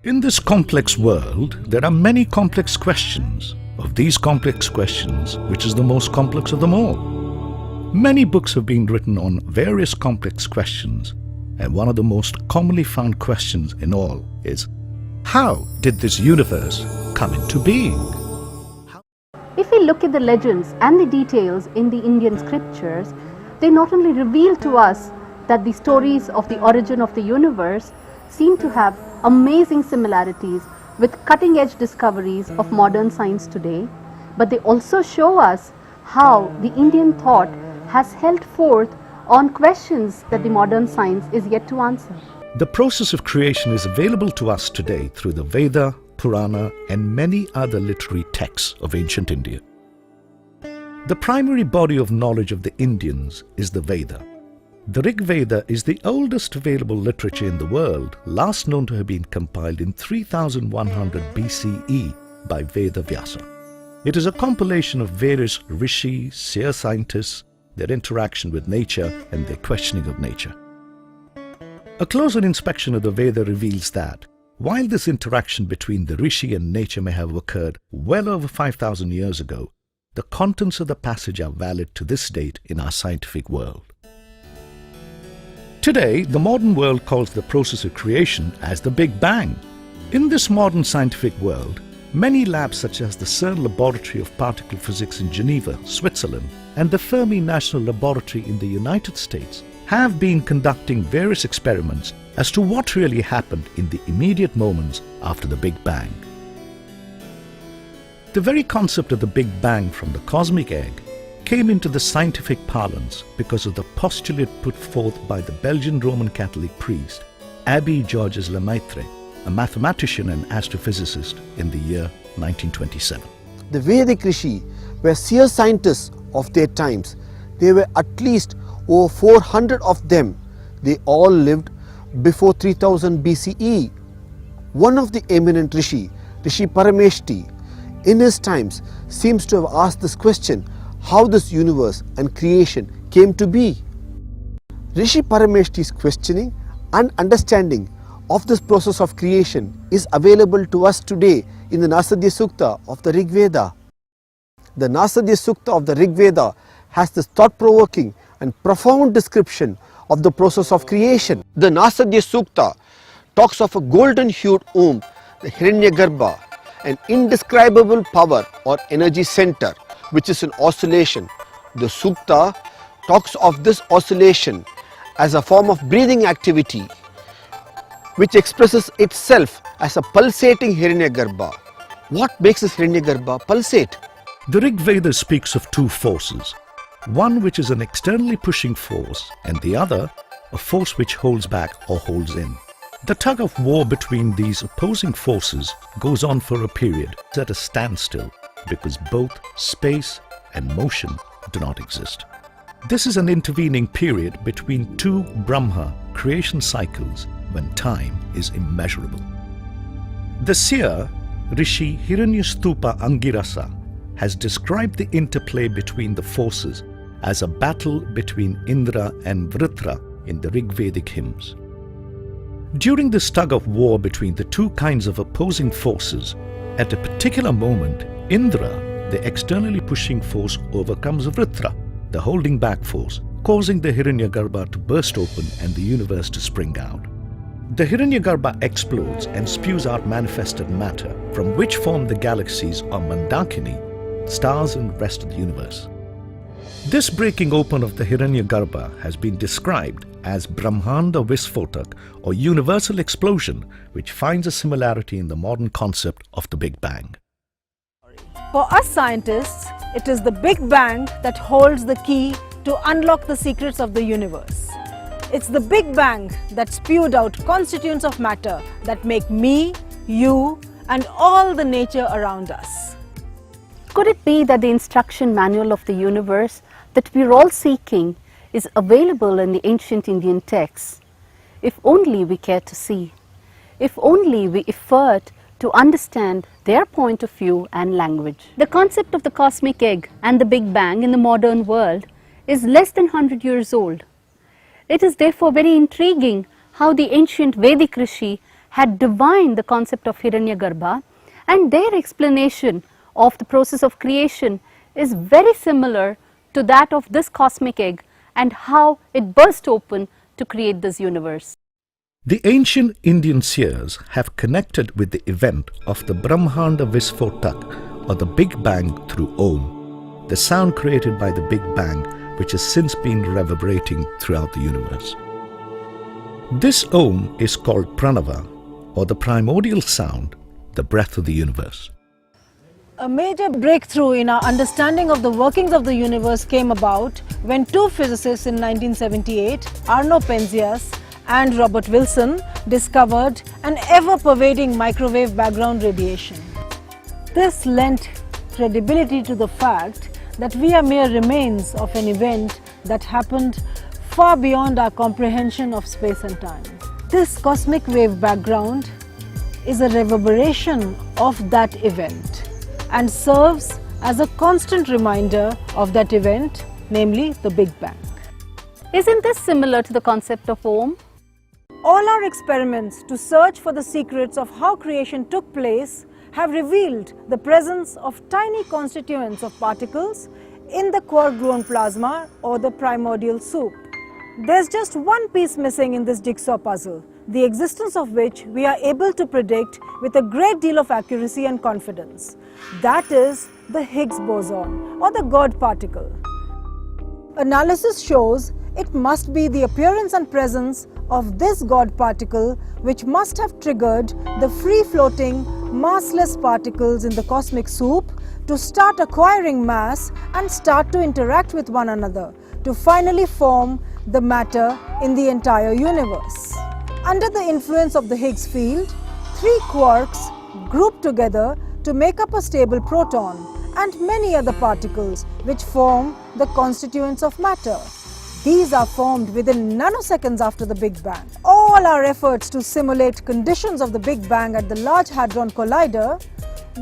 In this complex world, there are many complex questions. Of these complex questions, which is the most complex of them all? Many books have been written on various complex questions, and one of the most commonly found questions in all is, how did this universe come into being? If we look at the legends and the details in the Indian scriptures, they not only reveal to us that the stories of the origin of the universe seem to have amazing similarities with cutting-edge discoveries of modern science today, but they also show us how the Indian thought has held forth on questions that the modern science is yet to answer. The process of creation is available to us today through the Veda, Purana, and many other literary texts of ancient India. The primary body of knowledge of the Indians is the Veda. The Rig Veda is the oldest available literature in the world, last known to have been compiled in 3100 BCE by Veda Vyasa. It is a compilation of various rishis, seer scientists, their interaction with nature and their questioning of nature. A closer inspection of the Veda reveals that, while this interaction between the rishi and nature may have occurred well over 5,000 years ago, the contents of the passage are valid to this date in our scientific world. Today, the modern world calls the process of creation as the Big Bang. In this modern scientific world, many labs such as the CERN Laboratory of Particle Physics in Geneva, Switzerland, and the Fermi National Laboratory in the United States have been conducting various experiments as to what really happened in the immediate moments after the Big Bang. The very concept of the Big Bang from the cosmic egg came into the scientific parlance because of the postulate put forth by the Belgian Roman Catholic priest Abbé Georges Lemaitre, a mathematician and astrophysicist, in the year 1927. The Vedic Rishi were seer scientists of their times. There were at least over 400 of them. They all lived before 3000 BCE. One of the eminent Rishi, Rishi Parameshti, in his times seems to have asked this question, how this universe and creation came to be. Rishi Parameshti's questioning and understanding of this process of creation is available to us today in the Nasadya Sukta of the Rig Veda. The Nasadya Sukta of the Rig Veda has this thought-provoking and profound description of the process of creation. The Nasadya Sukta talks of a golden-hued womb, the Hiranyagarbha, an indescribable power or energy center which is in oscillation. The Sukta talks of this oscillation as a form of breathing activity which expresses itself as a pulsating Hiranyagarbha. What makes this Hiranyagarbha pulsate? The Rig Veda speaks of two forces, one which is an externally pushing force and the other a force which holds back or holds in. The tug of war between these opposing forces goes on for a period at a standstill because both space and motion do not exist. This is an intervening period between two Brahma creation cycles when time is immeasurable. The seer Rishi Hiranyastupa Angirasa has described the interplay between the forces as a battle between Indra and Vritra in the Rigvedic hymns. During this tug of war between the two kinds of opposing forces, at a particular moment, Indra, the externally pushing force, overcomes Vritra, the holding back force, causing the Hiranyagarbha to burst open and the universe to spring out. The Hiranyagarbha explodes and spews out manifested matter, from which form the galaxies or Mandakini, stars and the rest of the universe. This breaking open of the Hiranyagarbha has been described as Brahmanda Visfotak or universal explosion, which finds a similarity in the modern concept of the Big Bang. For us scientists, it is the Big Bang that holds the key to unlock the secrets of the universe. It's the Big Bang that spewed out constituents of matter that make me, you, and all the nature around us. Could it be that the instruction manual of the universe that we're all seeking is available in the ancient Indian texts? If only we care to see, if only we effort to understand their point of view and language. The concept of the cosmic egg and the Big Bang in the modern world is less than 100 years old. It is therefore very intriguing how the ancient Vedic Rishi had divined the concept of Hiranyagarbha, and their explanation of the process of creation is very similar to that of this cosmic egg and how it burst open to create this universe. The ancient Indian seers have connected with the event of the Brahmanda Visfotak, or the Big Bang, through Om, the sound created by the Big Bang, which has since been reverberating throughout the universe. This Om is called Pranava, or the primordial sound, the breath of the universe. A major breakthrough in our understanding of the workings of the universe came about when two physicists in 1978, Arno Penzias and Robert Wilson, discovered an ever-pervading microwave background radiation. This lent credibility to the fact that we are mere remains of an event that happened far beyond our comprehension of space and time. This cosmic wave background is a reverberation of that event and serves as a constant reminder of that event, namely the Big Bang. Isn't this similar to the concept of Om? All our experiments to search for the secrets of how creation took place have revealed the presence of tiny constituents of particles in the quark-gluon plasma, or the primordial soup. There's just one piece missing in this jigsaw puzzle, the existence of which we are able to predict with a great deal of accuracy and confidence. That is the Higgs boson, or the God particle. Analysis shows it must be the appearance and presence of this God particle which must have triggered the free-floating, massless particles in the cosmic soup to start acquiring mass and start to interact with one another to finally form the matter in the entire universe. Under the influence of the Higgs field, three quarks group together to make up a stable proton and many other particles which form the constituents of matter. These are formed within nanoseconds after the Big Bang. All our efforts to simulate conditions of the Big Bang at the Large Hadron Collider,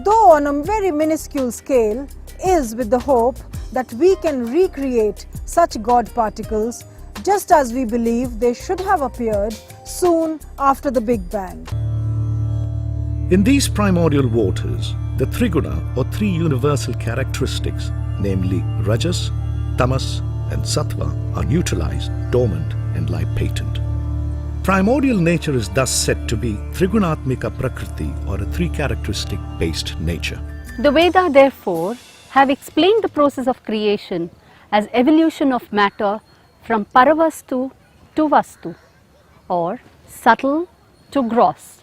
though on a very minuscule scale, is with the hope that we can recreate such God particles just as we believe they should have appeared soon after the Big Bang. In these primordial waters, the Triguna, or three universal characteristics, namely Rajas, Tamas and Sattva, are neutralized, dormant and lie patent. Primordial nature is thus said to be Trigunatmika Prakriti, or a three-characteristic based nature. The Veda, therefore, have explained the process of creation as evolution of matter from Paravastu to Vastu, or subtle to gross.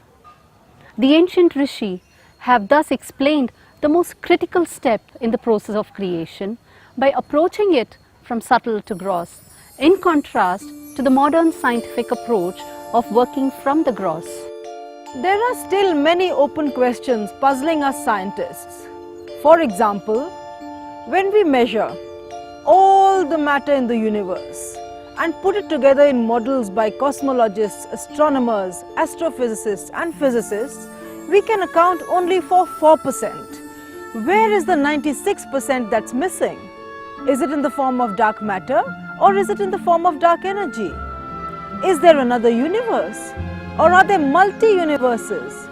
The ancient Rishi have thus explained the most critical step in the process of creation by approaching it from subtle to gross, in contrast to the modern scientific approach of working from the gross. There are still many open questions puzzling us scientists. For example, when we measure all the matter in the universe and put it together in models by cosmologists, astronomers, astrophysicists and physicists, we can account only for 4%. Where is the 96% that's missing? Is it in the form of dark matter, or is it in the form of dark energy? Is there another universe, or are there multi-universes?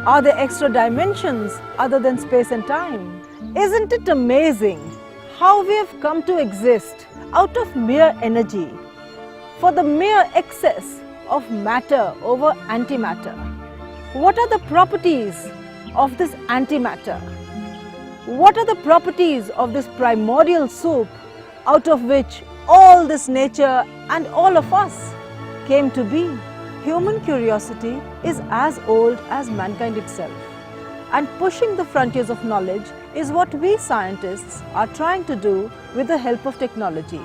Are there extra dimensions other than space and time? Isn't it amazing how we have come to exist out of mere energy for the mere excess of matter over antimatter? What are the properties of this antimatter? What are the properties of this primordial soup out of which all this nature and all of us came to be? Human curiosity is as old as mankind itself, and pushing the frontiers of knowledge is what we scientists are trying to do with the help of technology.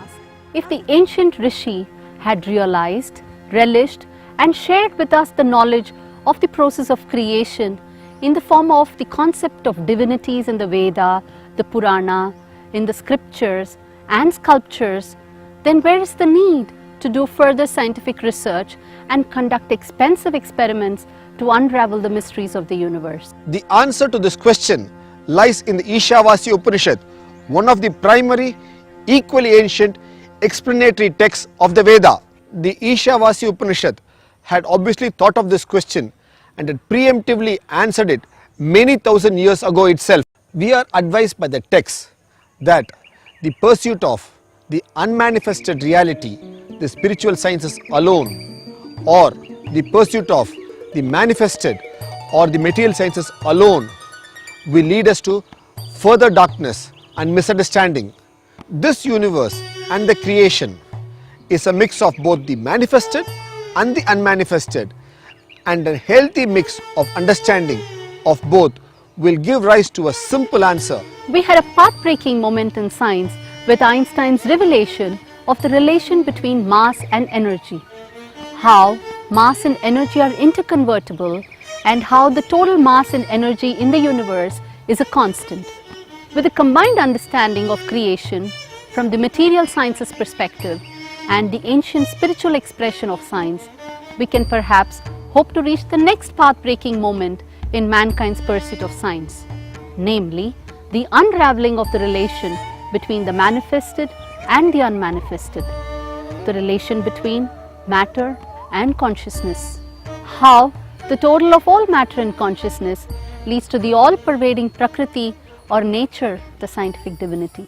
If the ancient Rishi had realized, relished and shared with us the knowledge of the process of creation in the form of the concept of divinities in the Veda, the Purana, in the scriptures and sculptures, then where is the need to do further scientific research and conduct expensive experiments to unravel the mysteries of the universe? The answer to this question lies in the Ishavasya Upanishad, one of the primary, equally ancient explanatory texts of the Veda. The Ishavasya Upanishad had obviously thought of this question and had preemptively answered it many thousand years ago itself. We are advised by the text that the pursuit of the unmanifested reality, the spiritual sciences alone, or the pursuit of the manifested or the material sciences alone will lead us to further darkness and misunderstanding. This universe and the creation is a mix of both the manifested and the unmanifested, and a healthy mix of understanding of both will give rise to a simple answer. We had a path-breaking moment in science with Einstein's revelation of the relation between mass and energy. How mass and energy are interconvertible, and how the total mass and energy in the universe is a constant. With a combined understanding of creation from the material sciences perspective and the ancient spiritual expression of science, we can perhaps hope to reach the next path-breaking moment in mankind's pursuit of science, namely the unraveling of the relation between the manifested and the unmanifested, the relation between matter and consciousness, how the total of all matter and consciousness leads to the all-pervading Prakriti or nature, the scientific divinity.